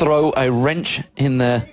throw a wrench in the...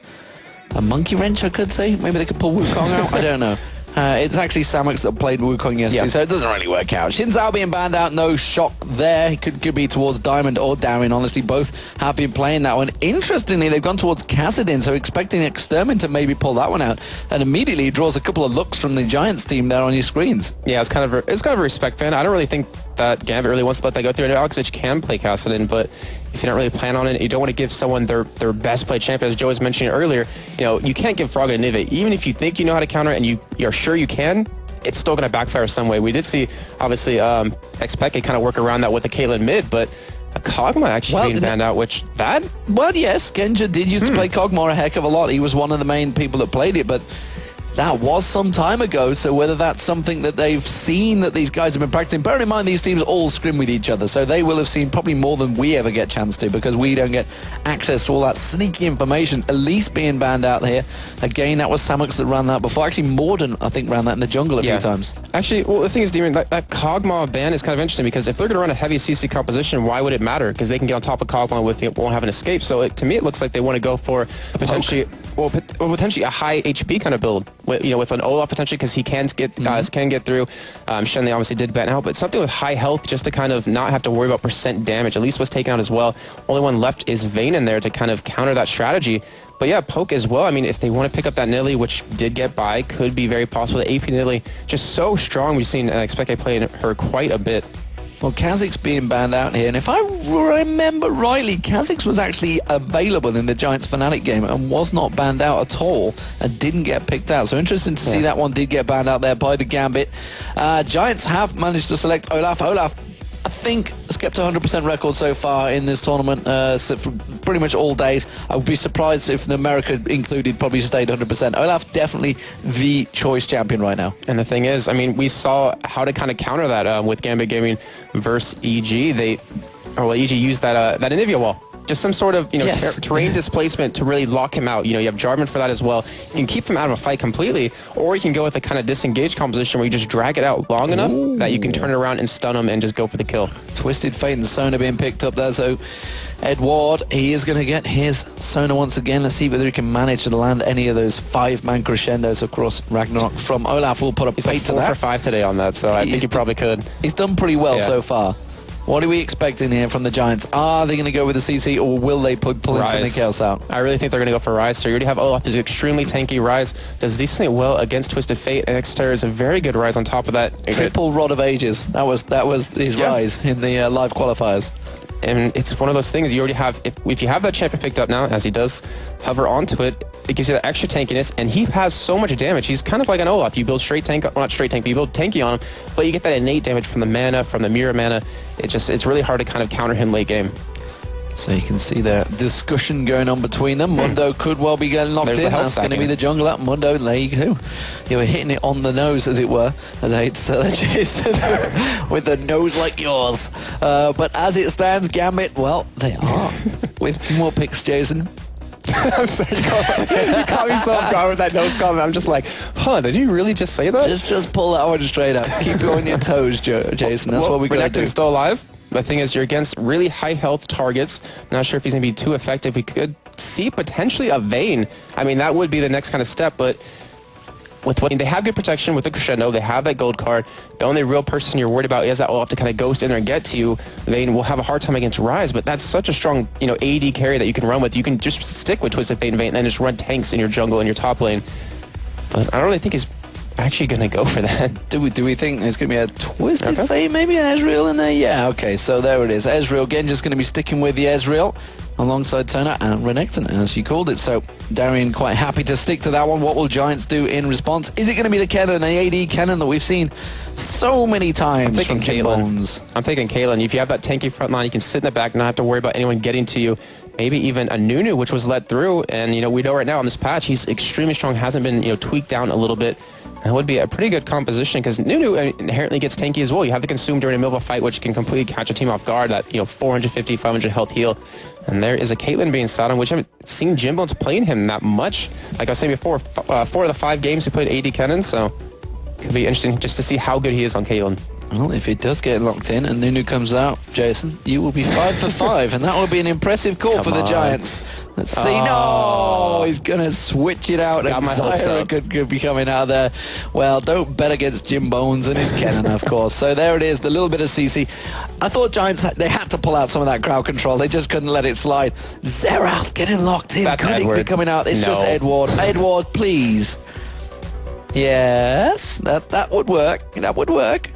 A monkey wrench, I could say. Maybe they could pull Wukong out. I don't know. It's actually Samox that played Wukong yesterday, so it doesn't really work out. Xin Zhao being banned out, no shock there. He could be towards Diamond or Darwin. Honestly, both have been playing that one. Interestingly, they've gone towards Kassadin, so expecting Extermin to maybe pull that one out. And immediately he draws a couple of looks from the Giants team there on your screens. Yeah, it's kind of a respect fan. I don't really think that Gambit really wants to let that go through. And Alexich can play Kassadin, but if you don't really plan on it, you don't want to give someone their best play champion, as Joe was mentioning earlier. You can't give Frog a Nivea. Even if you think you know how to counter and you're sure you can, it's still going to backfire some way. We did see, obviously, Xpeke kind of work around that with the Caitlyn mid, but Kog'Maw actually being banned out, which that... Well, yes, Genja did used to play Kog'Maw a heck of a lot. He was one of the main people that played it, but that was some time ago, so whether that's something that they've seen that these guys have been practicing, bearing in mind these teams all scrim with each other, so they will have seen probably more than we ever get chance to, because we don't get access to all that sneaky information. Elise being banned out here. Again, that was Samox that ran that before. Actually, Morden, I think, ran that in the jungle a few times. Actually, well, the thing is, Demon, that Kog'Maw ban is kind of interesting, because if they're going to run a heavy CC composition, why would it matter? Because they can get on top of Kog'Maw won't have an escape. So to me, it looks like they want to go for potentially a high HP kind of build, with an Olaf potentially, because he can get through. Shen, they obviously did ban out, but something with high health just to kind of not have to worry about percent damage. Elise was taken out as well. Only one left is Vayne in there to kind of counter that strategy. But yeah, Poke as well. I mean, if they want to pick up that Nidalee, which did get by, could be very possible. The AP Nidalee just so strong. We've seen Xpeke play her quite a bit. Well, Kha'Zix being banned out here, and if I remember rightly, Kha'Zix was actually available in the Giants Fnatic game and was not banned out at all and didn't get picked out. So interesting to see that one did get banned out there by the Gambit. Giants have managed to select Olaf. Olaf, I think, has kept a 100% record so far in this tournament for pretty much all days. I would be surprised if the America included probably stayed 100%. Olaf definitely the choice champion right now. And the thing is, I mean, we saw how to kind of counter that with Gambit Gaming versus EG. EG used that Anivia wall. Just some sort of terrain displacement to really lock him out. You have Jarvan for that as well. You can keep him out of a fight completely, or you can go with a kind of disengaged composition where you just drag it out long enough that you can turn it around and stun him and just go for the kill. Twisted Fate and Sona being picked up there, so Edward, he is going to get his Sona once again. Let's see whether he can manage to land any of those 5-man crescendos across Ragnarok from Olaf. Will put a pay to that. 4 for 5 today on that, so I think he probably could. He's done pretty well so far. What are we expecting here from the Giants? Are they going to go with the CC, or will they pull in something else out? I really think they're going to go for Ryze. So you already have Olaf, who's extremely tanky. Ryze does decently well against Twisted Fate, and Exeter is a very good Ryze on top of that. Triple Rod of Ages. That was his Ryze in the live qualifiers. And it's one of those things you already have. If you have that champion picked up now, as he does, hover onto it, it gives you that extra tankiness, and he has so much damage. He's kind of like an Olaf. You build straight tank, well, not straight tank, but you build tanky on him, but you get that innate damage from the mana, from the mirror mana. It's really hard to kind of counter him late game. So you can see the discussion going on between them. Mundo could well be getting locked in. That's going to be the jungle up. Mundo, there you go. You were hitting it on the nose, as it were, as I hate to say that, Jason, with a nose like yours. But as it stands, Gambit, well, they are. With 2 more picks, Jason. I'm sorry, you caught me so off guard with that nose comment. I'm just like, did you really just say that? Just pull that one straight up. Keep you on your toes, Jason. That's what we got to do. Still alive? The thing is, you're against really high health targets. Not sure if he's going to be too effective. We could see potentially a Vayne. I mean, that would be the next kind of step, but they have good protection with the Crescendo. They have that gold card. The only real person you're worried about is that Olaf to kind of ghost in there and get to you. Vayne will have a hard time against Ryze, but that's such a strong, AD carry that you can run with. You can just stick with Twisted Fate and Vayne and then just run tanks in your jungle in your top lane. But I don't really think he's actually going to go for that. Do we think there's going to be a Twisted Fate, maybe an Ezreal in there? Yeah, okay, so there it is. Ezreal, again, just going to be sticking with the Ezreal alongside Turner and Renekton, as you called it. So Darian quite happy to stick to that one. What will Giants do in response? Is it going to be the Kennen, the AD Kennen that we've seen so many times from Caitlyn? I'm thinking Caitlyn. If you have that tanky front line, you can sit in the back, not have to worry about anyone getting to you. Maybe even a Nunu, which was let through. And, we know right now on this patch, he's extremely strong, hasn't been, tweaked down a little bit. That would be a pretty good composition, because Nunu inherently gets tanky as well. You have to consume during the middle of a fight, which can completely catch a team off guard, that 450, 500 health heal. And there is a Caitlyn being sat on, which I haven't seen Jimbones playing him that much. Like I was saying before, 4 of the 5 games he played AD Kennen, so it could be interesting just to see how good he is on Caitlyn. Well, if it does get locked in and Nunu comes out, Jason, you will be 5 for 5, and that will be an impressive call for the Giants. Let's see. No, he's going to switch it out. Got my hopes up. Could be coming out there. Well, don't bet against Jim Bones and his Kennen, of course. So there it is, the little bit of CC. I thought Giants, they had to pull out some of that crowd control. They just couldn't let it slide. Zerath getting locked in. That's Could Edward. it be coming out? It's just Edward. Edward, please. Yes, that would work. That would work.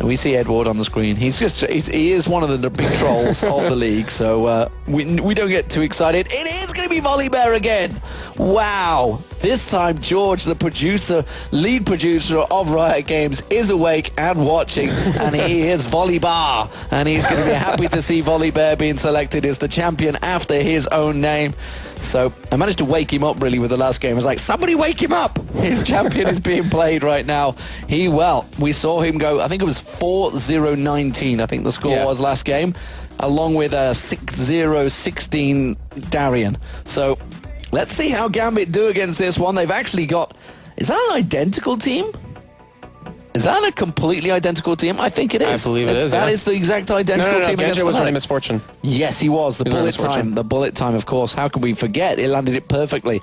We see Edward on the screen. He is one of the big trolls of the league, so we don't get too excited. It is going to be Volley Bear again. Wow. This time, George, the lead producer of Riot Games, is awake and watching, and he is Volley Bar, and he's going to be happy to see Volley Bear being selected as the champion after his own name. So I managed to wake him up really with the last game. I was like, somebody wake him up. His champion is being played right now. We saw him go, I think it was 4-0-19, I think the score was last game, along with 6-0-16 Darian. So let's see how Gambit do against this one. They've actually got, is that an identical team? Is that a completely identical team? I think it is. I believe it is. That is the exact identical team. Gambit was running Misfortune. Yes, he was. The bullet time. The bullet time, of course. How can we forget? He landed it perfectly.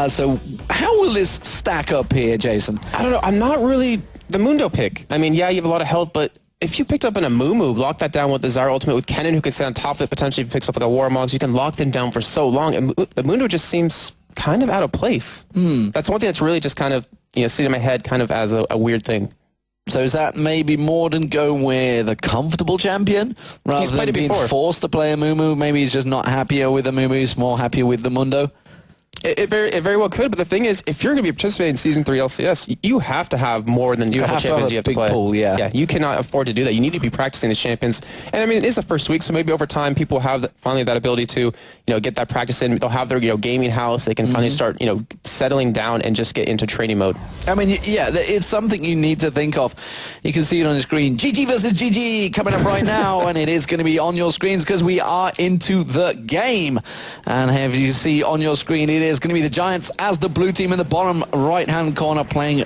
So how will this stack up here, Jason? I don't know. I'm not really the Mundo pick. I mean, yeah, you have a lot of health, but if you picked up an Amumu, lock that down with the Zyra ultimate with Kennen, who could sit on top of it, potentially if he picks up like a Warmog, so you can lock them down for so long. And the Mundo just seems kind of out of place. That's one thing that's really just kind of, sitting in my head kind of as a weird thing. So is that maybe Morden go with a comfortable champion rather than being forced to play a Mumu? Maybe he's just not happier with the Mumu, he's more happier with the Mundo? It very well could, but the thing is, if you're going to be participating in Season 3 LCS, you have to have more than a couple champions you have to play. Pool, yeah, you cannot afford to do that. You need to be practicing the champions. And I mean, it is the first week, so maybe over time people have finally that ability to, get that practice in. They'll have their, gaming house. They can finally start, settling down and just get into training mode. I mean, yeah, it's something you need to think of. You can see it on the screen. GG versus GG coming up right now, and it is going to be on your screens because we are into the game. And as you see on your screen, it is going to be the Giants as the blue team in the bottom right-hand corner playing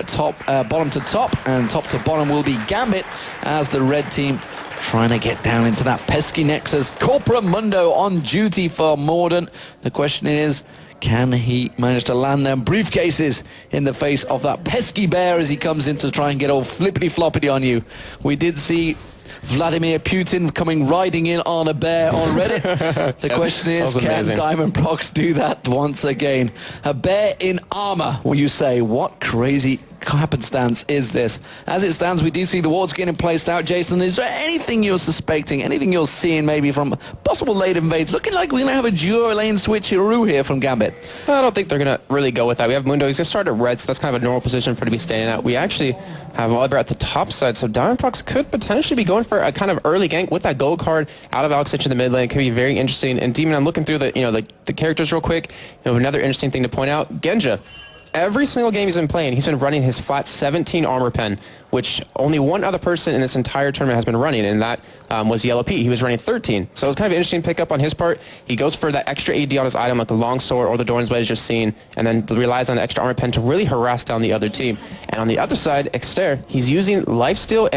bottom to top, and top to bottom will be Gambit as the red team trying to get down into that pesky Nexus. Corpora Mundo on duty for Morden. The question is, can he manage to land them briefcases in the face of that pesky bear as he comes in to try and get all flippity-floppity on you? We did see Vladimir Putin coming riding in on a bear on Reddit. The question is, can Diamond Prox do that once again? A bear in armor, will you say? What crazy happenstance is this? As it stands, we do see the wards getting placed out. Jason, is there anything you're suspecting, anything you're seeing maybe from possible late invades? Looking like we're going to have a duo lane switcheroo here from Gambit. I don't think they're going to really go with that. We have Mundo. He's going to start at red, so that's kind of a normal position for him to be standing at. We actually have Oliver at the top side, so Diamond Prox could potentially be going for a kind of early gank with that gold card out of Alex in the mid lane. Could be very interesting. And Demon, I'm looking through the characters real quick. Another interesting thing to point out, Genja. Every single game he's been playing, he's been running his flat 17 armor pen, which only one other person in this entire tournament has been running, and that was Yellow Pete. He was running 13. So it was kind of an interesting pickup on his part. He goes for that extra AD on his item, like the long sword or the Doran's Blade just seen, and then relies on the extra armor pen to really harass down the other team. And on the other side, Exter, he's using Lifesteal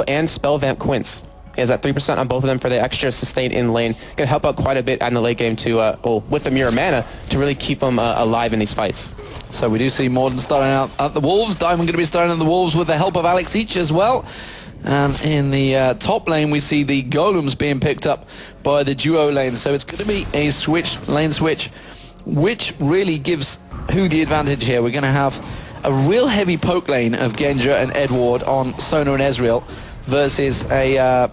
and Spell Vamp Quince. He has that 3% on both of them for the extra sustain in lane. Going to help out quite a bit in the late game to, with the Mirror Mana, to really keep them alive in these fights. So we do see Morden starting out at the Wolves. Diamond going to be starting at the Wolves with the help of Alex Each as well. And in the top lane, we see the Golems being picked up by the duo lane. So it's going to be a lane switch, which really gives who the advantage here. We're going to have a real heavy poke lane of Genja and Edward on Sona and Ezreal versus a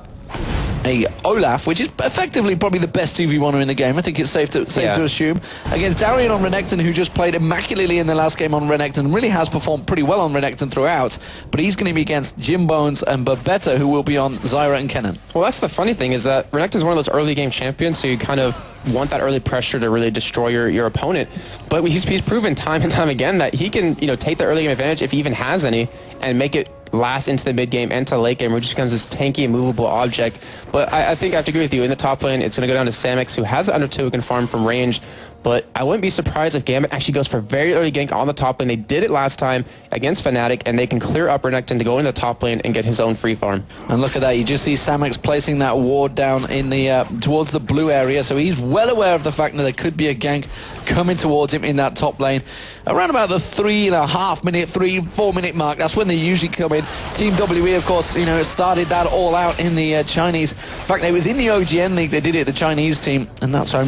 Olaf, which is effectively probably the best 2v1er in the game. I think it's safe to assume. Against Darian on Renekton, who just played immaculately in the last game on Renekton, really has performed pretty well on Renekton throughout, but he's going to be against Jim Bones and Babetta, who will be on Zyra and Kennen. Well, that's the funny thing, is that Renekton's one of those early game champions, so you kind of want that early pressure to really destroy your opponent. But he's proven time and time again that he can take the early game advantage, if he even has any, and make it last into the mid game and to late game, where it just becomes this tanky, movable object. But I think I have to agree with you. In the top lane, it's going to go down to Samix, who has under 2 who can farm from range. But I wouldn't be surprised if Gambit actually goes for a very early gank on the top lane. They did it last time against Fnatic, and they can clear Upper Necton to go into the top lane and get his own free farm. And look at that. You just see Samix placing that ward down in the towards the blue area, so he's well aware of the fact that there could be a gank coming towards him in that top lane. Around about the 3.5 minute, 4 minute mark, that's when they usually come in. Team WE, of course, you know, started that all out in the Chinese. In fact, it was in the OGN League, they did it, the Chinese team, and that's, I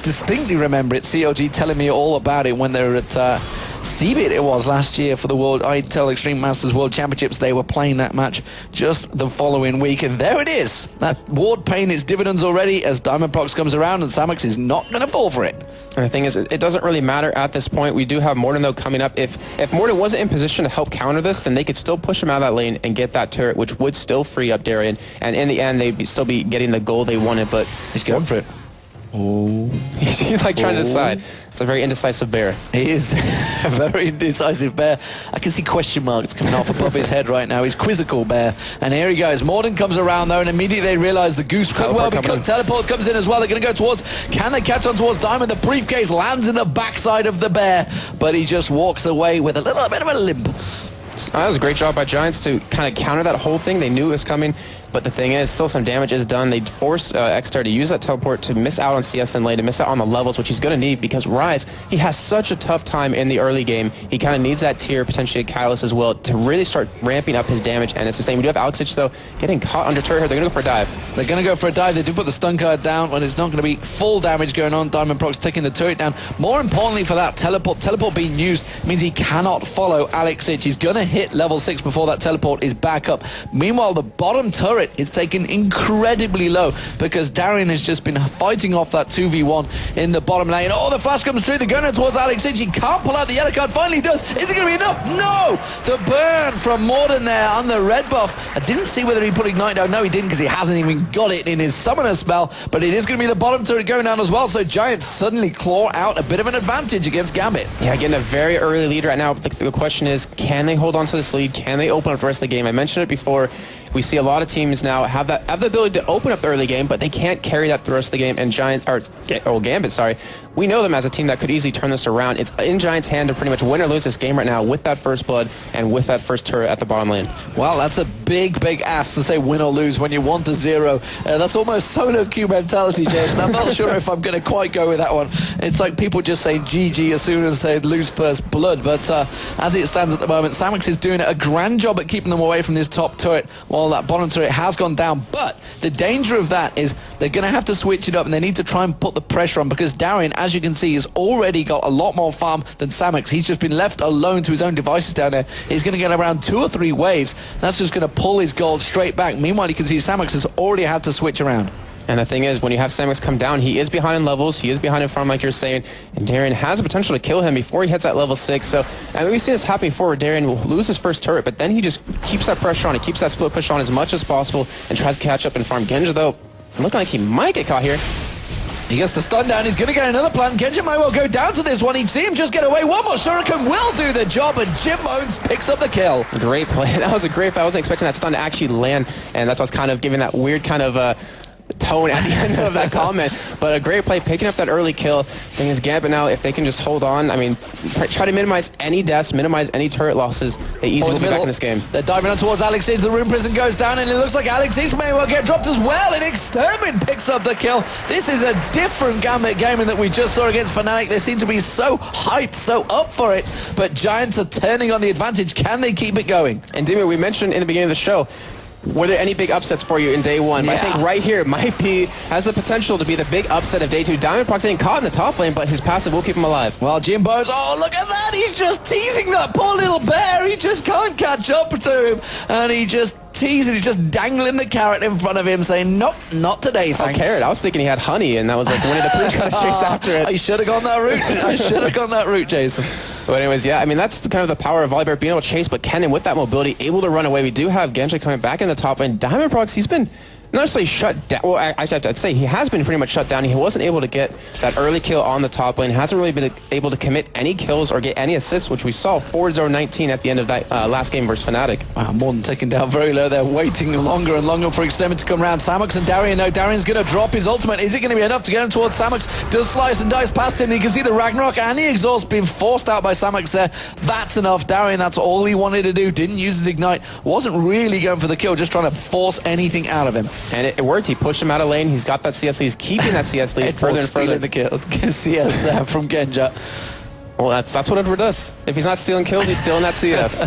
distinctly remember it, COG telling me all about it when they were at CBIT it was last year for the World ITEL Extreme Masters World Championships. They were playing that match just the following week, and there it is. That ward paying its dividends already as Diamond Prox comes around, and Samix is not going to fall for it. And the thing is, it doesn't really matter at this point. We do have Morden, though, coming up. If Morden wasn't in position to help counter this, then they could still push him out of that lane and get that turret, which would still free up Darien. And in the end, they'd still be getting the goal they wanted, but he's going for it. Oh. He's like trying to decide. It's a very indecisive bear. He is a very indecisive bear. I can see question marks coming off above his head right now. He's quizzical bear. And here he goes. Morden comes around though, and immediately they realise the goose could well be cooked. Teleport comes in as well. They're going to go towards, can they catch on towards Diamond? The briefcase lands in the backside of the bear, but he just walks away with a little bit of a limp. That was a great job by Giants to kind of counter that whole thing. They knew it was coming, but the thing is, still some damage is done. They forced Xstar to use that teleport to miss out on CS and lane, to miss out on the levels, which he's going to need, because Rise, he has such a tough time in the early game. He kind of needs that tier, potentially a Catalyst as well, to really start ramping up his damage and his sustain. We do have Alexich, though, getting caught under turret here. They're going to go for a dive. They're going to go for a dive. They do put the stun card down, but it's not going to be full damage going on. Diamond Prox taking the turret down. More importantly for that teleport being used means he cannot follow Alexich. He's going to hit level 6 before that teleport is back up. Meanwhile, the bottom turret is taken incredibly low because Darien has just been fighting off that 2v1 in the bottom lane. Oh, the flash comes through. They're going towards Alexich. He can't pull out the yellow card. Finally does. Is it going to be enough? No! The burn from Morden there on the red buff. I didn't see whether he put Ignite down. No, he didn't, because he hasn't even got it in his summoner spell. But it is going to be the bottom turret going down as well. So Giants suddenly claw out a bit of an advantage against Gambit. Yeah, getting a very early lead right now. The question is, can they hold on to this lead? Can they open up the rest of the game? I mentioned it before. We see a lot of teams now have the ability to open up the early game, but they can't carry that the rest of the game. And Gambit, sorry, we know them as a team that could easily turn this around. It's in Giants' hand to pretty much win or lose this game right now with that first blood and with that first turret at the bottom lane. Well, that's a big ask to say win or lose when you want to 0. That's almost solo queue mentality, Jason. I'm not sure if I'm going to quite go with that one. It's like people just say GG as soon as they lose first blood. But as it stands at the moment, Samix is doing a grand job at keeping them away from this top turret, while that bottom turret has gone down. But the danger of that is they're going to have to switch it up, and they need to try and put the pressure on, because Darien, as you can see, has already got a lot more farm than Samix. He's just been left alone to his own devices down there. He's going to get around 2 or 3 waves. That's just going to pull his gold straight back. Meanwhile, you can see Samix has already had to switch around. And the thing is, when you have Samix come down, he is behind in levels, he is behind in farm, like you're saying, and Darien has the potential to kill him before he hits that level 6. So, I mean, we see this happening before, where Darien will lose his first turret, but then he just keeps that pressure on, he keeps that split push on as much as possible, and tries to catch up and farm. Genja, though, looking like he might get caught here. He gets the stun down. He's going to get another plant. Genja might well go down to this one. He'd see him just get away. One more Shuriken will do the job, and Jim Bones picks up the kill. Great play. That was a great play. I wasn't expecting that stun to actually land, and that's what's kind of giving that weird kind of tone at the end of that comment. But a great play, picking up that early kill. Thing is, Gambit now, if they can just hold on, I mean, try to minimize any deaths, minimize any turret losses, they easily will be back in this game. They're diving on towards Alexich. The Rune Prison goes down, and it looks like Alexich may well get dropped as well, and Extermin picks up the kill. This is a different Gambit game that we just saw against Fnatic. They seem to be so hyped, so up for it, but Giants are turning on the advantage. Can they keep it going? And Demi, we mentioned in the beginning of the show, were there any big upsets for you in day 1? Yeah. I think right here has the potential to be the big upset of day 2. Diamond Prox getting caught in the top lane, but his passive will keep him alive. Well, Jimbo's, oh, look at that. He's just teasing that poor little bear. He just can't catch up to him. And he just teasing, he's just dangling the carrot in front of him, saying, nope, not today, thanks. Oh, carrot. I was thinking he had honey, and that was like Winnie the Pooh trying to chase after it. I should have gone that route. I should have gone that route, Jason. But anyways, yeah, I mean, that's kind of the power of Volibear, being able to chase, but Kennen with that mobility, able to run away. We do have Genja coming back in the top lane. Diamond Prox, he's been not necessarily shut down. Well, I'd say he has been pretty much shut down. He wasn't able to get that early kill on the top lane. Hasn't really been able to commit any kills or get any assists, which we saw 4-0-19 at the end of that last game versus Fnatic. Wow, more than taken down very low. They're waiting longer and longer for Extermin to come around. Samux and Darian, no, Darian's going to drop his ultimate. Is it going to be enough to get him towards Samux? Does slice and dice past him. You can see the Ragnarok and the exhaust being forced out by Samux there. That's enough. Darian, that's all he wanted to do. Didn't use his ignite. Wasn't really going for the kill, just trying to force anything out of him. And it worked. He pushed him out of lane. He's got that CS lead. He's keeping that CS lead further and further. The kill. CS there from Genja. Well, that's what Edward does. If he's not stealing kills, he's stealing that CS.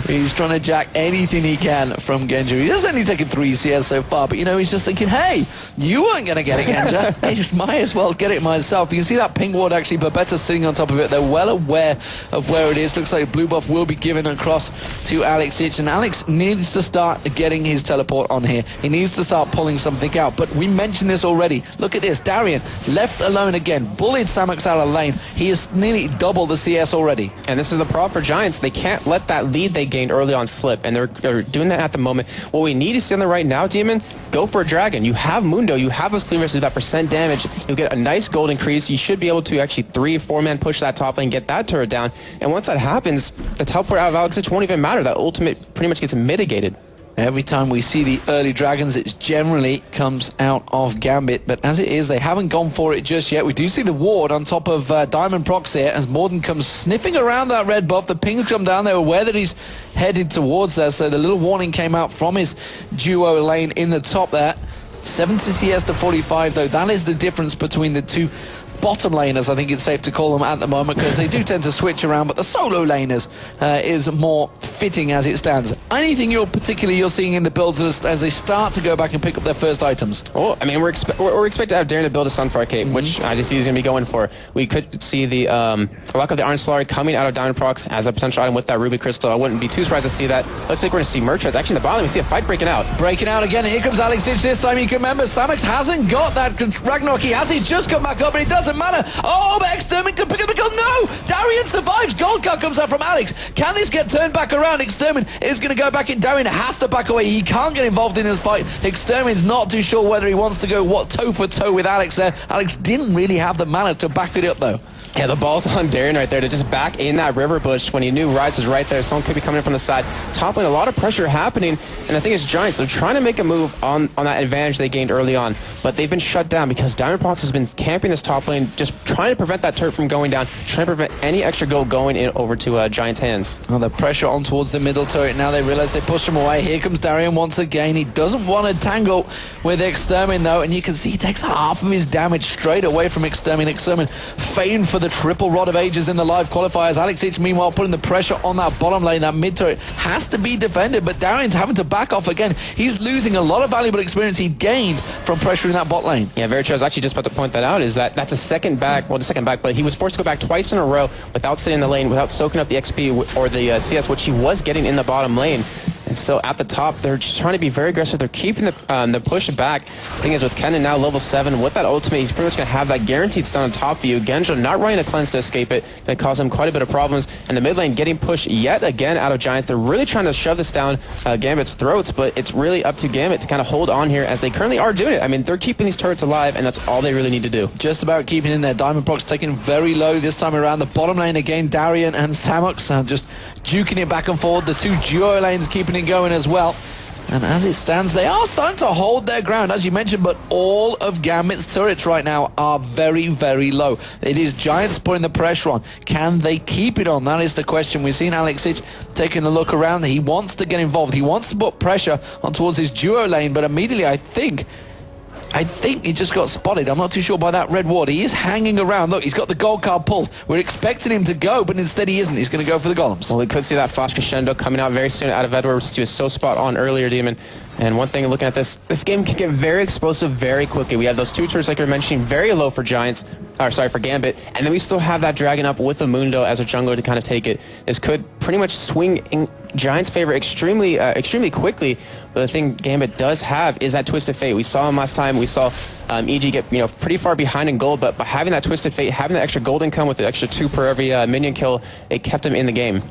He's trying to jack anything he can from Genja. He has only taken 3 CS so far, but, you know, he's just thinking, hey, you weren't going to get it, Genja. I just might as well get it myself. You can see that ping ward, actually, Babetta sitting on top of it. They're well aware of where it is. Looks like blue buff will be given across to Alex Ich, and Alex needs to start getting his teleport on here. He needs to start pulling something out, but we mentioned this already. Look at this. Darian left alone again. Bullied Samux out of lane. He is nearly double the CS already. And this is the problem for Giants. They can't let that lead they gained early on slip, and they're doing that at the moment. What we need to see on the right now, Demon, go for a dragon. You have Mundo, you have those cleavers to do that percent damage. You'll get a nice gold increase. You should be able to actually 3-4-man push that top lane, get that turret down, and once that happens, the teleport out of Alex Ich won't even matter. That ultimate pretty much gets mitigated. Every time we see the early dragons, it generally comes out of Gambit, but as it is, they haven't gone for it just yet. We do see the ward on top of Diamond Prox here as Morden comes sniffing around that red buff. The pings come down. They're aware that he's headed towards there, so the little warning came out from his duo lane in the top there. 70 CS to 45, though. That is the difference between the two bottom laners, I think it's safe to call them at the moment, because they do tend to switch around, but the solo laners is more fitting as it stands. Anything you're seeing in the builds as they start to go back and pick up their first items? Well, I mean, we're expected to have Darren to build a Sunfire Cape, which I just see he's going to be going for. We could see the Luck of the Iron Solari coming out of Diamond Prox as a potential item with that Ruby Crystal. I wouldn't be too surprised to see that. Looks like we're going to see Merchants. Actually, in the bottom, we see a fight breaking out. Breaking out again, and here comes Alex Ich this time. You can remember, Samux hasn't got that Ragnarok. He has, he's just come back up, but it doesn't matter. Oh, but Extermin can pick up the kill. No! Darian survives. Gold card comes out from Alex. Can this get turned back around? Extermin is going to go back in. Darian has to back away. He can't get involved in this fight. Extermin's not too sure whether he wants to go toe for toe with Alex there. Alex didn't really have the mana to back it up, though. Yeah, the ball's on Darren right there to just back in that river bush when he knew Rise was right there. Someone could be coming in from the side. Top lane, a lot of pressure happening, and the thing is Giants, they're trying to make a move on that advantage they gained early on, but they've been shut down because Diamond Prox has been camping this top lane, just trying to prevent that turret from going down, trying to prevent any extra gold going in over to Giants' hands. Well, the pressure on towards the middle turret. Now they realize they pushed him away. Here comes Darian once again. He doesn't want to tangle with Extermin, though, and you can see he takes half of his damage straight away from Extermin. Extermin famed for the triple rod of ages in the live qualifiers. Alex Ich, meanwhile, putting the pressure on that bottom lane. That mid turret has to be defended, but Darian's having to back off again. He's losing a lot of valuable experience he gained from pressuring that bot lane. Yeah, very true. I was actually just about to point that out, is that's a second back, but he was forced to go back twice in a row without sitting in the lane, without soaking up the XP or the CS, which he was getting in the bottom lane. And so at the top, they're just trying to be very aggressive. They're keeping the push back. The thing is, with Kennen now level 7, with that ultimate, he's pretty much going to have that guaranteed stun on top of you. Genja not running a cleanse to escape it. Going to cause him quite a bit of problems. And the mid lane getting pushed yet again out of Giants. They're really trying to shove this down Gambit's throats, but it's really up to Gambit to kind of hold on here, as they currently are doing it. I mean, they're keeping these turrets alive, and that's all they really need to do. Just about keeping in there. Diamond Prox taking very low this time around. The bottom lane again, Darian and Samux just duking it back and forward. The two duo lanes keeping it going as well. And as it stands, they are starting to hold their ground, as you mentioned, but all of Gambit's turrets right now are very, very low. It is Giants putting the pressure on. Can they keep it on? That is the question. We've seen Alex Ich taking a look around. He wants to get involved. He wants to put pressure on towards his duo lane, but immediately I think he just got spotted. I'm not too sure by that red ward. He is hanging around. Look, he's got the gold card pulled. We're expecting him to go, but instead he isn't. He's going to go for the golems. Well, we could see that flash crescendo coming out very soon out of Edwards. He was so spot on earlier, Demon. And one thing, looking at this game can get very explosive very quickly. We have those two turrets, like you're mentioning, very low for Giants, or sorry, for Gambit, and then we still have that dragon up with the Mundo as a jungler to kind of take it. This could pretty much swing in Giants' favor extremely quickly. But the thing Gambit does have is that Twisted Fate. We saw him last time. We saw EG get pretty far behind in gold, but by having that Twisted Fate, having that extra gold income with the extra 2 per every minion kill, it kept him in the game.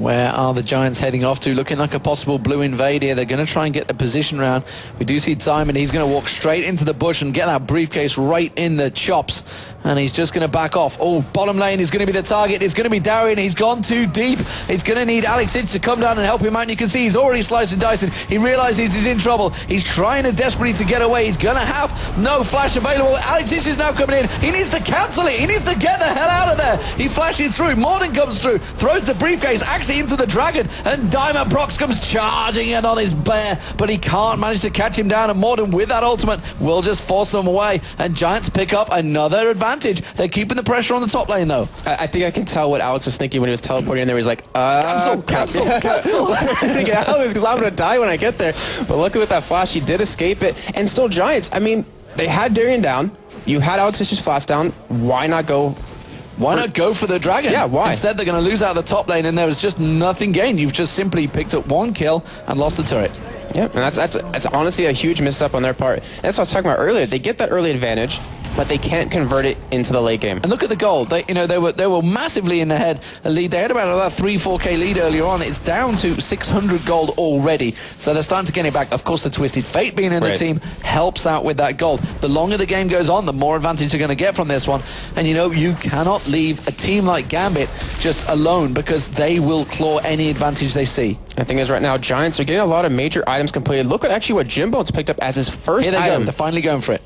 Where are the Giants heading off to? Looking like a possible blue invade here. They're going to try and get the position round. We do see Diamond. He's going to walk straight into the bush and get that briefcase right in the chops. And he's just going to back off. Oh, bottom lane is going to be the target. It's going to be Darian. He's gone too deep. It's going to need Alex Itch to come down and help him out. And you can see he's already sliced and diced. He realizes he's in trouble. He's trying to desperately to get away. He's going to have no flash available. Alex Itch is now coming in. He needs to cancel it. He needs to get the hell out of there. He flashes through. Morden comes through. Throws the briefcase actually into the dragon. And Diamond Prox comes charging in on his bear. But he can't manage to catch him down. And Morden with that ultimate will just force them away. And Giants pick up another advantage. They're keeping the pressure on the top lane, though. I think I can tell what Alex was thinking when he was teleporting in there. He's like, cancel. Thinking, Alex, because I'm going to die when I get there. But luckily with that flash, he did escape it. And still Giants, I mean, they had Darian down. You had Alex's flash down. Why not go... Why not go for the dragon? Yeah, why? Instead, they're going to lose out the top lane, and there was just nothing gained. You've just simply picked up one kill and lost the turret. Yeah, and that's honestly a huge misstep on their part. And that's what I was talking about earlier. They get that early advantage, but they can't convert it into the late game. And look at the gold. They were massively in the head lead. They had about 3-4k lead earlier on. It's down to 600 gold already. So they're starting to get it back. Of course, the Twisted Fate being in the team helps out with that gold. The longer the game goes on, the more advantage you're going to get from this one. And you cannot leave a team like Gambit just alone, because they will claw any advantage they see. The thing is, right now, Giants are getting a lot of major items completed. Look at actually what Jimbo's picked up as his first Here they item. go. They're finally going for it.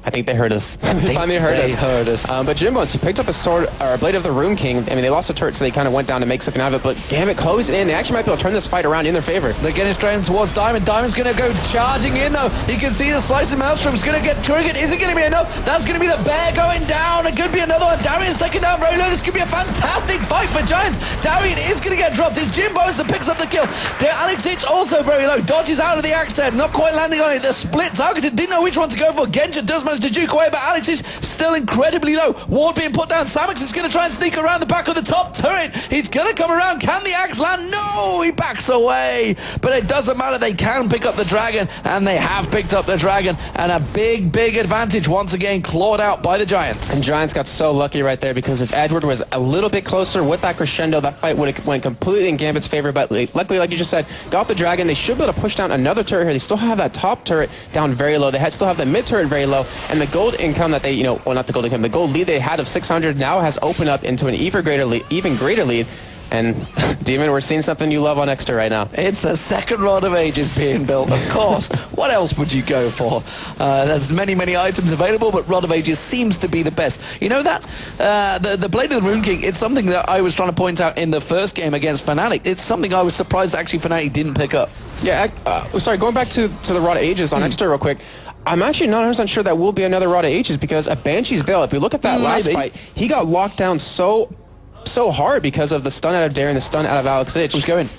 I think they heard us. They finally heard us. But Jimbo, he picked up a sword, or a blade of the Rune King. I mean, they lost a turret, so they kind of went down to make something out of it. But Gambit closed in. They actually might be able to turn this fight around in their favor. They're getting straight towards Diamond. Diamond's going to go charging in, though. You can see the slice of Maelstrom's going to get triggered. Is it going to be enough? That's going to be the bear going down. It could be another one. Darian's taken down very low. This could be a fantastic fight for Giants. Darian is going to get dropped. It's Jimbo that picks up the kill. Alex Itch also very low. Dodges out of the axe head. Not quite landing on it. The split targeted. Didn't know which one to go for. Genja does manage to juke away, but Alex is still incredibly low. Ward being put down. Samix is going to try and sneak around the back of the top turret. He's going to come around. Can the axe land? No, he backs away. But it doesn't matter. They can pick up the dragon, and they have picked up the dragon. And a big, big advantage once again clawed out by the Giants. And Giants got so lucky right there, because if Edward was a little bit closer with that crescendo, that fight would have went completely in Gambit's favor. But luckily, like you just said, got the dragon. They should be able to push down another turret here. They still have that top turret down very low. They still have the mid turret very low. And the gold income that they, well, not the gold income, the gold lead they had of 600 now has opened up into an even greater lead. And Demon, we're seeing something you love on Extra right now. It's a second Rod of Ages being built, of course. What else would you go for? There's many items available, but Rod of Ages seems to be the best. You know that? The Blade of the Rune King, it's something that I was trying to point out in the first game against Fnatic. It's something I was surprised actually Fnatic didn't pick up. Yeah, sorry, going back to the Rod of Ages on Extra real quick. I'm actually not 100% sure that will be another Rod of Ages, because a Banshee's Veil, if we look at that last fight, he got locked down so hard because of the stun out of Darian, the stun out of Alex Itch. Who's going?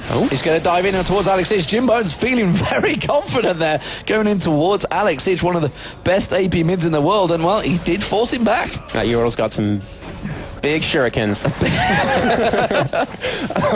Oh. He's going to dive in and towards Alex Itch. Jimbo's feeling very confident there, going in towards Alex Itch, one of the best AP mids in the world, and well, he did force him back. That Ural's got some big shurikens.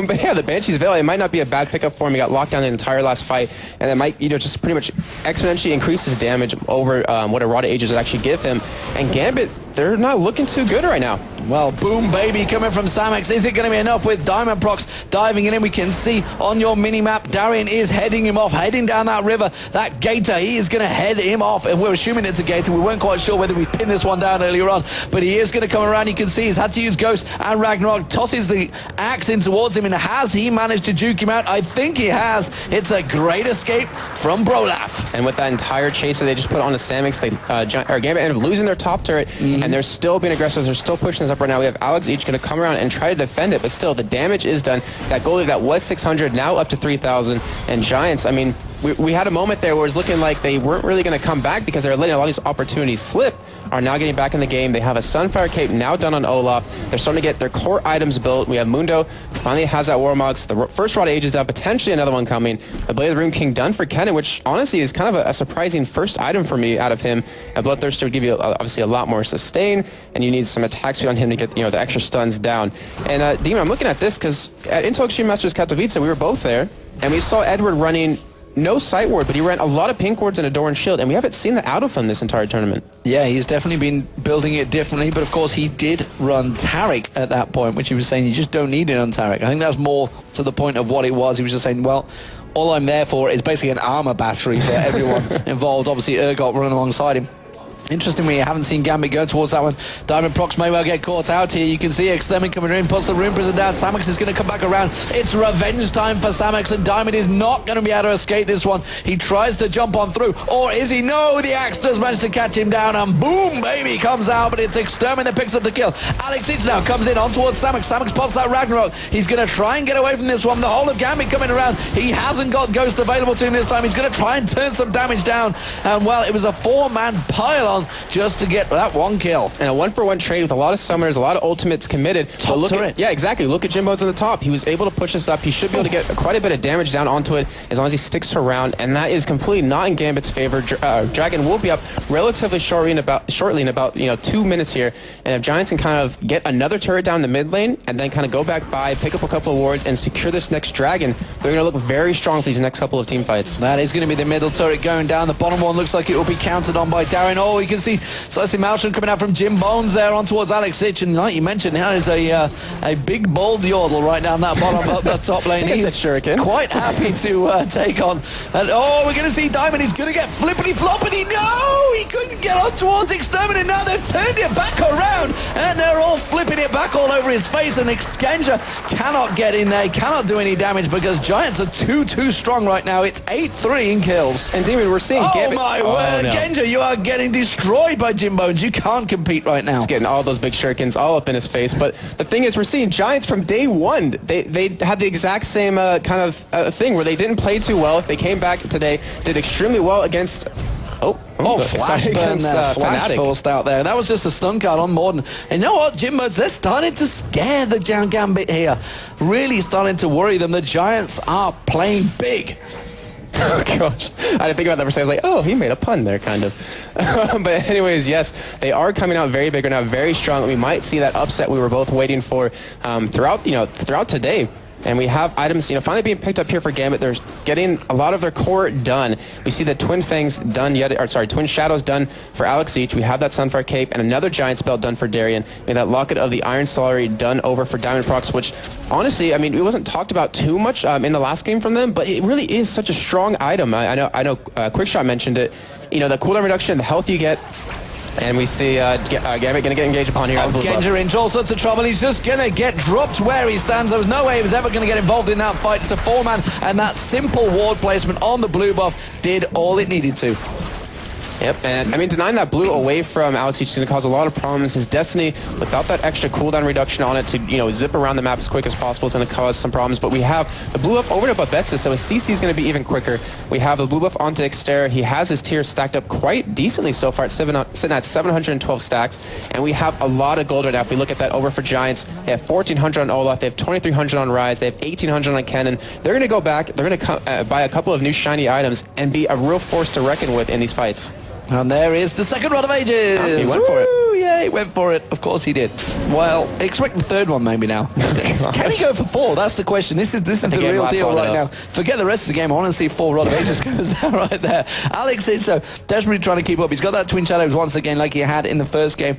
But yeah, the Banshee's Veil, it might not be a bad pickup for him. He got locked down the entire last fight, and it might just pretty much exponentially increase his damage over what a Rod of Ages would actually give him. And Gambit, they're not looking too good right now. Well, boom, baby, coming from Samix. Is it going to be enough with Diamond Prox diving in? We can see on your mini-map, Darian is heading him off, heading down that river. That Gator, he is going to head him off, and we're assuming it's a Gator. We weren't quite sure whether we pinned this one down earlier on, but he is going to come around. You can see he's had to use Ghost and Ragnarok. Tosses the axe in towards him, and has he managed to juke him out? I think he has. It's a great escape from Brolaf. And with that entire chase that they just put on the Samix, Gambit ended up losing their top turret, and they're still being aggressive. They're still pushing this up right now. We have Alex Itch going to come around and try to defend it, but still, the damage is done. That goalie that was 600, now up to 3,000. And Giants, I mean, we had a moment there where it was looking like they weren't really going to come back because they were letting a lot of these opportunities slip, are now getting back in the game. They have a Sunfire Cape now done on Olaf. They're starting to get their core items built. We have Mundo, finally has that Warmogs. The first Rod of Ages down, potentially another one coming. The Blade of the Rune King done for Kennen, which honestly is kind of a surprising first item for me out of him. A Bloodthirster would give you obviously a lot more sustain, and you need some attack speed on him to get the extra stuns down. And Demon, I'm looking at this because at Intel Extreme Masters Katowice, we were both there, and we saw Edward running no sight ward, but he ran a lot of pink wards and a door and shield, and we haven't seen that out of him this entire tournament. Yeah, he's definitely been building it differently, but of course he did run Taric at that point, which he was saying you just don't need it on Taric. I think that's more to the point of what it was. He was just saying, well, all I'm there for is basically an armor battery for everyone involved. Obviously, Urgot running alongside him. Interestingly, I haven't seen Gambit go towards that one. Diamond Prox may well get caught out here. You can see Extermin coming in, puts the Rune Prison down. Samex is going to come back around. It's revenge time for Samex, and Diamond is not going to be able to escape this one. He tries to jump on through, or is he? No, the Axe does manage to catch him down, and boom, baby, comes out, but it's Extermin that picks up the kill. Alex Itch now comes in on towards Samex. Samex spots that Ragnarok. He's going to try and get away from this one. The whole of Gambit coming around. He hasn't got Ghost available to him this time. He's going to try and turn some damage down, and well, it was a 4-man pile-on just to get that one kill. And a 1-for-1 trade with a lot of summoners, a lot of ultimates committed. Top look turret. at, yeah, exactly. Look at Jimbo's on the top. He was able to push this up. He should be able to get quite a bit of damage down onto it as long as he sticks around, and that is completely not in Gambit's favor. Dragon will be up relatively shortly in about 2 minutes here, and if Giants can kind of get another turret down the mid lane and then kind of go back by, pick up a couple of wards, and secure this next Dragon, they're going to look very strong for these next couple of team fights. That is going to be the middle turret going down. The bottom one looks like it will be counted on by Darren. Oh, you can see Celeste Malsham coming out from Jim Bones there on towards Alex Itch, and like you mentioned, there is a big bold yodel right down that bottom up the top lane. He's shuriken. Quite happy to take on. And oh, we're going to see Diamond. He's going to get flippity floppity. No, he couldn't get on towards Extermin, now they've turned it back around, and they're all flipping it back all over his face, and Genja cannot get in there, he cannot do any damage because Giants are too strong right now. It's 8-3 in kills. And David, we're seeing Gambit. Oh my word, no. Genja, you are getting destroyed by Jim Bones. You can't compete right now. He's getting all those big shurikens all up in his face. But the thing is, we're seeing Giants from day one. They had the exact same kind of thing where they didn't play too well. They came back today, did extremely well against... Flash burn there. Flash forced out there. That was just a stun card on Morden. And you know what, Jimbo's, they're starting to scare the Gambit here. Really starting to worry them. The Giants are playing big. Oh, gosh. I didn't think about that for a second. I was like, oh, he made a pun there, kind of. But anyways, yes, they are coming out very big right now, very strong. We might see that upset we were both waiting for throughout today. And we have items, finally being picked up here for Gambit. They're getting a lot of their core done. We see the Twin Fangs done Twin Shadows done for Alex Each. We have that Sunfire Cape and another Giant Spell done for Darien. We have that Locket of the Iron Solary done over for Diamond Prox, which honestly, I mean, it wasn't talked about too much in the last game from them, but it really is such a strong item. I know Quickshot mentioned it. The cooldown reduction, the health you get. And we see Gambit going to get engaged upon here. Genja into all sorts of trouble. He's just going to get dropped where he stands. There was no way he was ever going to get involved in that fight. It's a 4-man, and that simple ward placement on the blue buff did all it needed to. Yep, and I mean, denying that blue away from Alex Each is going to cause a lot of problems. His Destiny, without that extra cooldown reduction on it to, zip around the map as quick as possible, is going to cause some problems. But we have the blue buff over to Babetza, so his CC is going to be even quicker. We have the blue buff onto Xterra. He has his tier stacked up quite decently so far. It's sitting at 712 stacks, and we have a lot of gold right now. If we look at that over for Giants, they have 1,400 on Olaf, they have 2,300 on Rise, they have 1,800 on Cannon. They're going to go back, they're going to buy a couple of new shiny items and be a real force to reckon with in these fights. And there is the second Rod of Ages. He went for it. Yeah, he went for it. Of course he did. Well, expect the third one maybe now. Can he go for 4? That's the question. This is the real deal right now. Forget the rest of the game. I want to see 4 Rod of Ages goes down right there. Alex is desperately trying to keep up. He's got that Twin Shadows once again like he had in the first game.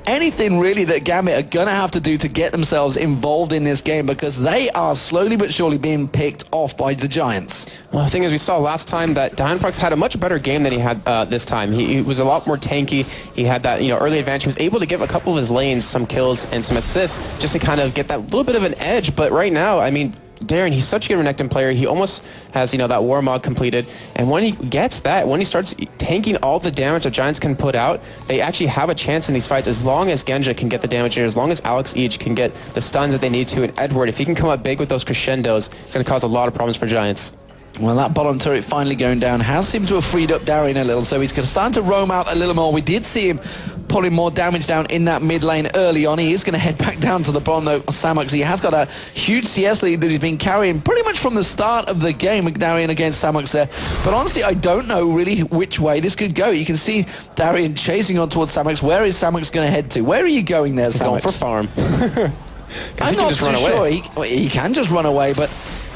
Anything really that Gambit are going to have to do to get themselves involved in this game, because they are slowly but surely being picked off by the Giants. Well, the thing is, we saw last time that Diamond Prox had a much better game than he had this time. He was a lot more tanky. He had that early advantage. He was able to give a couple of his lanes some kills and some assists just to kind of get that little bit of an edge. But right now, I mean, Darren, he's such a good Renekton player. He almost has, that Warmog completed. And when he gets that, when he starts tanking all the damage that Giants can put out, they actually have a chance in these fights as long as Genja can get the damage in, as long as Alex Each can get the stuns that they need to. And Edward, if he can come up big with those crescendos, it's going to cause a lot of problems for Giants. Well, that bottom turret finally going down has seemed to have freed up Darien a little, so he's going to start to roam out a little more. We did see him pulling more damage down in that mid lane early on. He is going to head back down to the bottom, though, Samox. He has got a huge CS lead that he's been carrying pretty much from the start of the game with Darien against Samox there. But honestly, I don't know really which way this could go. You can see Darien chasing on towards Samox. Where is Samox going to head to? Where are you going there, Samox? Going for farm. I'm not too sure. He can just run away, but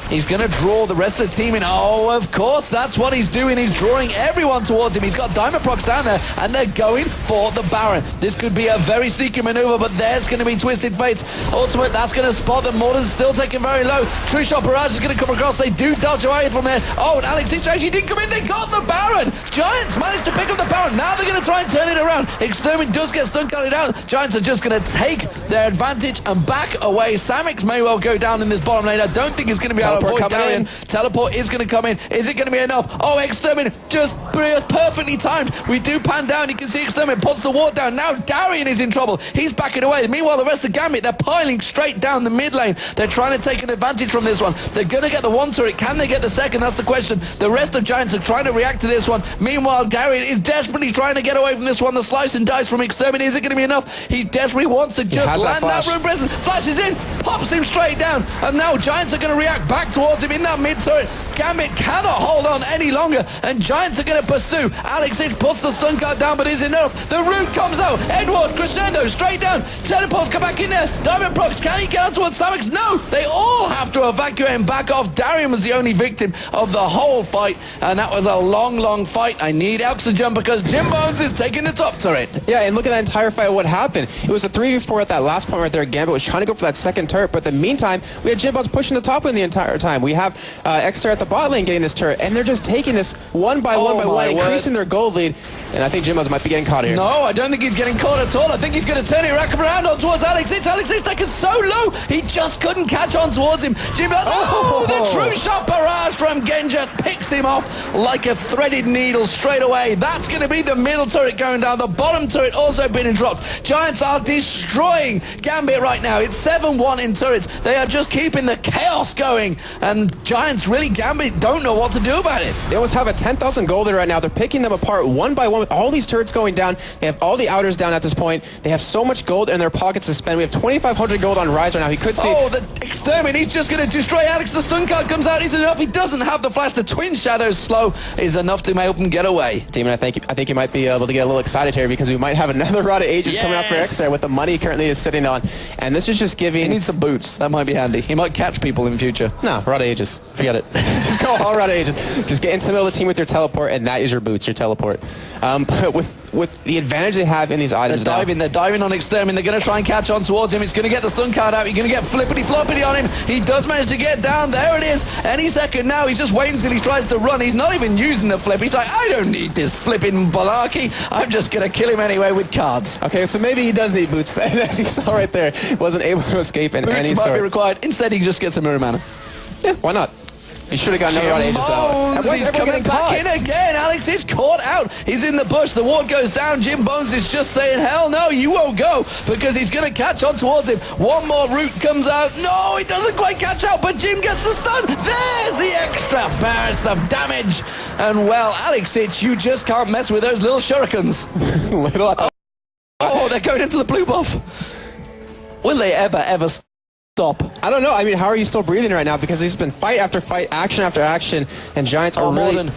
He's going to draw the rest of the team in. Oh, of course, that's what he's doing. He's drawing everyone towards him. He's got Diamond Procs down there, and they're going for the Baron. This could be a very sneaky maneuver, but there's going to be Twisted Fates. Ultimate, that's going to spot them. Morden's still taking very low. True Shot Barrage is going to come across. They do dodge away from there. Oh, and Alex Hitch actually didn't come in. They got the Baron. Giants managed to pick up the Baron. Now they're going to try and turn it around. Extermin does get stun carded out. Giants are just going to take their advantage and back away. Samix may well go down in this bottom lane. I don't think he's going to be able to avoid Darian. Teleport is going to come in. Is it going to be enough? Oh, Extermin just perfectly timed. We do pan down. You can see Extermin puts the ward down. Now Darian is in trouble. He's backing away. Meanwhile, the rest of Gambit, they're piling straight down the mid lane. They're trying to take an advantage from this one. They're going to get the one turret. Can they get the second? That's the question. The rest of Giants are trying to react to this one. Meanwhile, Darian is desperately trying to get away from this one. The slice and dice from Extermin. Is it going to be enough? He desperately wants to just land that rune presence. Flashes in, pops him straight down, and now Giants are going to react back towards him in that mid turret. Gambit cannot hold on any longer, and Giants are going to pursue. Alex Hitch puts the stun card down, but is enough. The root comes out. Edward, Crescendo, straight down. Teleports come back in there. Diamond Procs, can he get out towards Samix? No, they all have to evacuate and back off. Darian was the only victim of the whole fight, and that was a long fight. I need oxygen because Jim Bones is taking the top turret. Yeah, and look at that entire fight. What happened? It was a 3v4 at that last point right there. Gambit was trying to go for that second turret, but in the meantime, we had Jim Bones pushing the top lane the entire time. We have Xter at the bot lane getting this turret, and they're just taking this one by one, increasing their gold lead. And I think Jim Bones might be getting caught here. No, I don't think he's getting caught at all. I think he's going to turn it around on towards Alex Hitch. Alex Hitch taken so low, he just couldn't catch on towards him. Jim Bones, the True Shot Barrage from Genja picks him off like a threaded needle straight away. That's going to be the middle turret going down. The bottom turret also being dropped. Giants are destroying Gambit right now. It's 7-1 in turrets. They are just keeping the chaos going, and Giants really, Gambit, don't know what to do about it. They almost have a 10,000 gold right now. They're picking them apart one by one with all these turrets going down. They have all the outers down at this point. They have so much gold in their pockets to spend. We have 2,500 gold on Rise right now. He could see... Oh, the Extermin, he's just going to destroy Alex. The stun card comes out. Is enough? He doesn't have the flash. The Twin Shadows slow is enough to help him get away. Demon, I think you might be able to get a little excited here because we might have another Rod of Ages coming out for Xter with the money he currently is sitting on. And this is just giving... He needs some boots. That might be handy. He might catch people in future. No, Rod of Ages. Forget it. Just go all Rod of Ages. Just get into the middle of the team with your teleport, and that is your boots, your teleport. But with the advantage they have in these items they're diving on Extermin. They're going to try and catch on towards him. He's going to get the stun card out. You're going to get flippity-floppity on him. He does manage to get down. There it is. Any second now. He's just waiting until he tries to run. He's not even using the flip. He's like, I don't need this flipping Balarki. I'm just going to kill him anyway with cards. Okay, so maybe he does need boots. As you saw right there, wasn't able to escape in any sort. Boots might be required. Instead, he just gets a mirror mana. Yeah, why not? He should have got another Rod of Ages though. He's coming back in again. Alex is caught out. He's in the bush. The ward goes down. Jim Bones is just saying, hell no, you won't go, because he's going to catch on towards him. One more root comes out. No, he doesn't quite catch out, but Jim gets the stun. There's the extra burst of damage. And well, Alex Hitch, you just can't mess with those little shurikens. Oh, they're going into the blue buff. Will they ever stop? I don't know. I mean, how are you still breathing right now? Because he's been fight after fight, action after action, and Giants are really...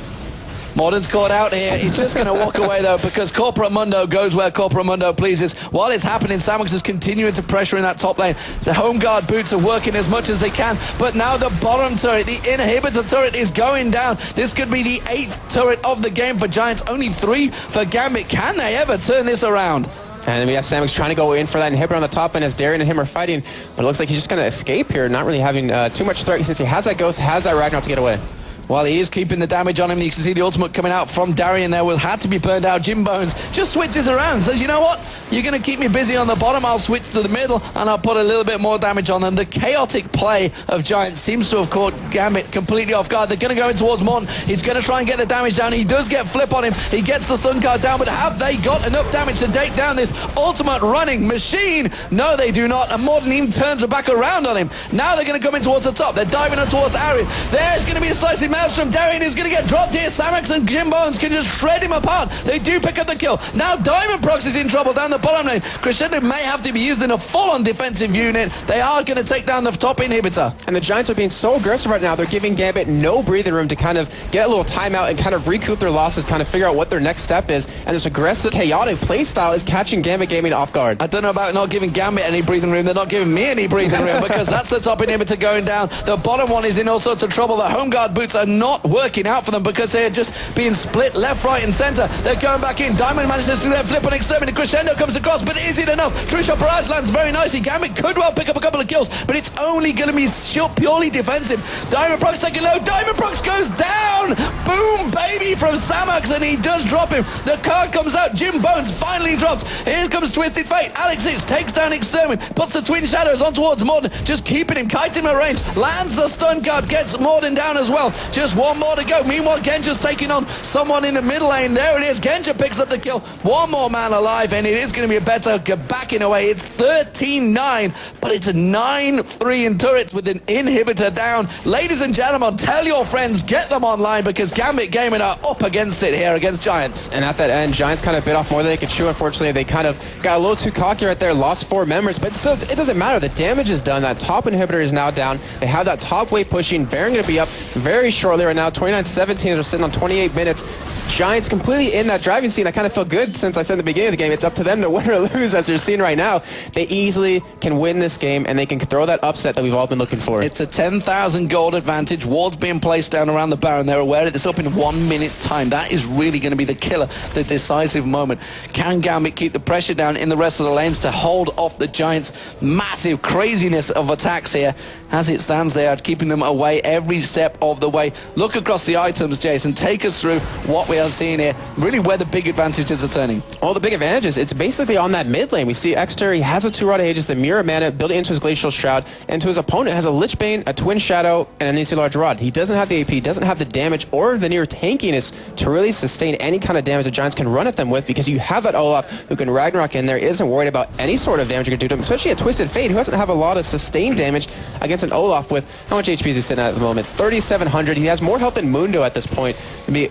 Morden's caught out here. He's just going to walk away, though, because Corporate Mundo goes where Corporate Mundo pleases. While it's happening, Samux is continuing to pressure in that top lane. The home guard boots are working as much as they can, but now the bottom turret, the inhibitor turret, is going down. This could be the 8th turret of the game for Giants. Only 3 for Gambit. Can they ever turn this around? And we have Samix trying to go in for that inhibitor on the top end as Darian and him are fighting. But it looks like he's just going to escape here, not really having too much threat since he has that Ghost, has that Ragnarok to get away. Well, he is keeping the damage on him. You can see the ultimate coming out from Darian there. Will have to be burned out. Jim Bones just switches around. Says, you know what? You're going to keep me busy on the bottom. I'll switch to the middle, and I'll put a little bit more damage on them. The chaotic play of Giants seems to have caught Gambit completely off guard. They're going to go in towards Morton. He's going to try and get the damage down. He does get flip on him. He gets the stun card down, but have they got enough damage to take down this ultimate running machine? No, they do not. And Morton even turns back around on him. Now they're going to come in towards the top. They're diving on towards Arian. There's going to be a slicing Maelstrom. Darien is going to get dropped here. Samex and Jim Bones can just shred him apart. They do pick up the kill. Now Diamond Prox is in trouble down the bottom lane. Crescendo may have to be used in a full-on defensive unit. They are going to take down the top inhibitor. And the Giants are being so aggressive right now. They're giving Gambit no breathing room to kind of get a little timeout and kind of recoup their losses, kind of figure out what their next step is. And this aggressive, chaotic playstyle is catching Gambit Gaming off guard. I don't know about not giving Gambit any breathing room. They're not giving me any breathing room because that's the top inhibitor going down. The bottom one is in all sorts of trouble. The home guard boots are not working out for them because they're just being split left, right, and center. They're going back in. Diamond manages to their flip and exterminate. Crescendo comes across, but is it enough? True Shot Barrage lands very nicely. Gambit could well pick up a couple of kills, but it's only going to be purely defensive. Diamond Prox taking low. Diamond Prox goes down. Boom, baby, from Samox, and he does drop him. The card comes out. Jim Bones finally drops. Here comes Twisted Fate. Alex Hitch takes down Extermin, puts the Twin Shadows on towards Morden, just keeping him, kiting him at range, lands the stun card, gets Morden down as well. Just one more to go. Meanwhile, Genja's taking on someone in the mid lane. There it is. Genja picks up the kill. One more man alive, and it is going to be a better backing away. It's 13-9, but it's a 9-3 in turrets with an inhibitor down. Ladies and gentlemen, tell your friends, get them online because Gambit Gaming are up against it here against Giants. And at that end, Giants kind of bit off more than they could chew. Unfortunately, they kind of got a little too cocky right there, lost 4 members, but still, it doesn't matter. The damage is done. That top inhibitor is now down. They have that top wave pushing. Baron going to be up very shortly right now. 29-17. They're sitting on 28 minutes. Giants completely in that driving seat. I kind of feel good since I said at the beginning of the game, it's up to them to win or lose, as you're seeing right now. They easily can win this game, and they can throw that upset that we've all been looking for. It's a 10,000 gold advantage. Wards being placed down around the Baron. They're aware of this up in 1 minute time. That is really going to be the killer, the decisive moment. Can Gambit keep the pressure down in the rest of the lanes to hold off the Giants' massive craziness of attacks here? As it stands, they are keeping them away every step of the way. Look across the items, Jason. Take us through what we are seeing here. Really where the big advantages are turning. All the big advantages, it's basically on that mid lane. We see Exter, he has a 2 Rod of Aegis, the Mirror Mana, built into his Glacial Shroud, and to his opponent has a Lich Bane, a Twin Shadow, and an AC Large Rod. He doesn't have the AP, doesn't have the damage or the near tankiness to really sustain any kind of damage the Giants can run at them with, because you have that Olaf who can Ragnarok in there, isn't worried about any sort of damage you can do to him, especially a Twisted Fate who doesn't have a lot of sustained damage against an Olaf with, how much HP is he sitting at the moment? 3,700. He has more health than Mundo at this point. It'd be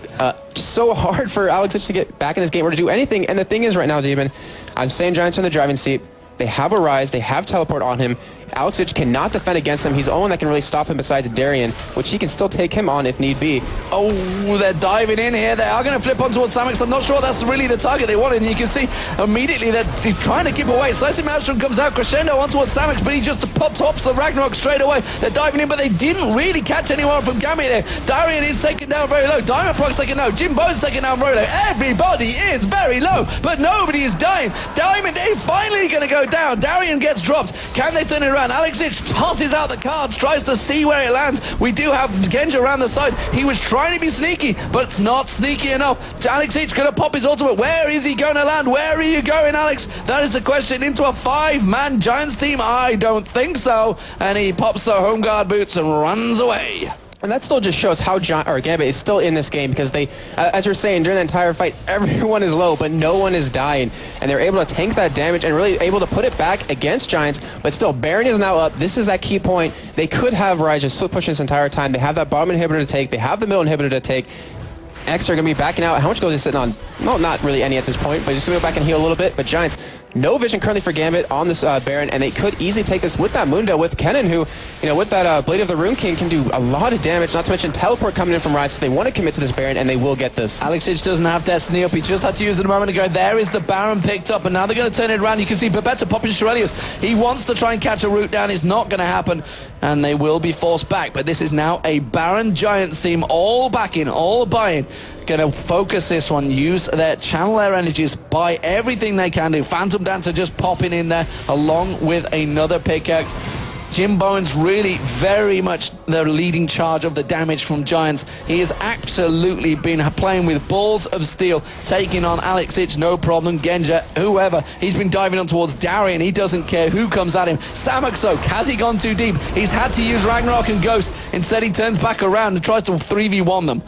just so hard for Alex to get back in this game or to do anything. And the thing is right now, Demon, I'm saying Giants are in the driving seat. They have a Rise. They have Teleport on him. Alex Hitch cannot defend against him. He's the only one that can really stop him besides Darien, which he can still take him on if need be. Oh, they're diving in here. They are going to flip on towards Samex. I'm not sure that's really the target they wanted. And you can see immediately that they're trying to keep away. Slicing Maelstrom comes out, Crescendo on towards Samex, but he just pops the Ragnarok straight away. They're diving in, but they didn't really catch anyone from Gambit there. Darien is taken down very low. Diamond Prox taken low. Jim Bone's taken down very low. Everybody is very low, but nobody is dying. Diamond is finally going to go down. Darien gets dropped. Can they turn it around? Alex Hitch tosses out the cards, tries to see where it lands. We do have Genja around the side. He was trying to be sneaky, but it's not sneaky enough. Alex Hitch going to pop his ultimate. Where is he going to land? Where are you going, Alex? That is the question. Into a 5-man Giants team? I don't think so. And he pops the home guard boots and runs away. And that still just shows how Gambit is still in this game, because they, as you're saying, during the entire fight, everyone is low, but no one is dying. And they're able to tank that damage and really able to put it back against Giants. But still, Baron is now up. This is that key point. They could have Rise just split pushing this entire time. They have that bottom inhibitor to take. They have the middle inhibitor to take. Extra going to be backing out. How much gold is he sitting on? No, not really any at this point, but just going to go back and heal a little bit. But Giants, no vision currently for Gambit on this Baron, and they could easily take this with that Mundo, with Kennen, who, you know, with that Blade of the Rune King can do a lot of damage, not to mention Teleport coming in from Rise, so they want to commit to this Baron, and they will get this. Alex Hitch doesn't have Destiny up. He just had to use it a moment ago. There is the Baron picked up, and now they're going to turn it around. You can see Babetta popping Shurelius. He wants to try and catch a route down. It's not going to happen, and they will be forced back. But this is now a Baron Giants team, all backing, all buying. Going to focus this one, use channel their energies, buy everything they can do. Phantom Dancer just popping in there along with another pickaxe. Jim Bowen's really very much the leading charge of the damage from Giants. He has absolutely been playing with balls of steel, taking on Alex Hitch, no problem, Genja, whoever. He's been diving on towards Darien. He doesn't care who comes at him. Samox, has he gone too deep? He's had to use Ragnarok and Ghost. Instead, he turns back around and tries to 3v1 them.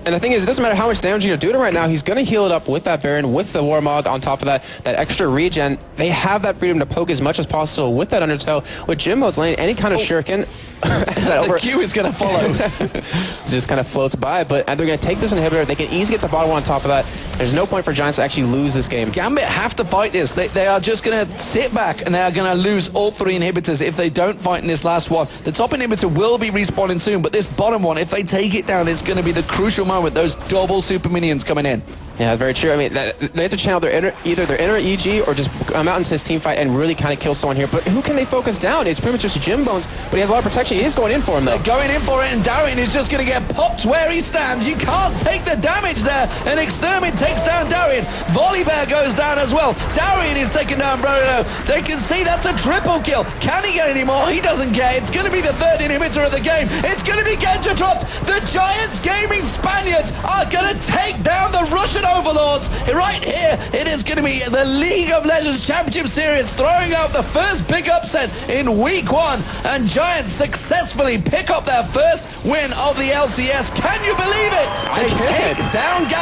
And the thing is, it doesn't matter how much damage you're doing right now, he's going to heal it up with that Baron, with the Warmog on top of that extra regen. They have that freedom to poke as much as possible with that Undertow. With Jimbo's lane, any kind of shuriken, The queue is going to follow. It just kind of floats by, but they're going to take this inhibitor. They can easily get the bottom one on top of that. There's no point for Giants to actually lose this game. Gambit have to fight this. They are just going to sit back, and they are going to lose all 3 inhibitors if they don't fight in this last one. The top inhibitor will be respawning soon, but this bottom one, if they take it down, it's going to be the crucial moment. Those double super minions coming in. Yeah, very true. I mean, they have to channel either their inner EG or just come out into this team fight and really kind of kill someone here. But who can they focus down? It's pretty much just Jim Bones, but he has a lot of protection. He is going in for him, though. They're going in for it, and Darien is just going to get popped where he stands. You can't take the damage there, and Extermin takes down Darien. Volibear goes down as well. Darien is taking down Bruno. They can see that's a triple kill. Can he get any more? He doesn't get. It's going to be the 3rd inhibitor of the game. It's going to be Genja dropped. The Giants Gaming Spaniards are going to take down the Russian overlords. Right here, it is going to be the League of Legends Championship Series throwing out the first big upset in week 1, and Giants successfully pick up their first win of the LCS. Can you believe it? They take down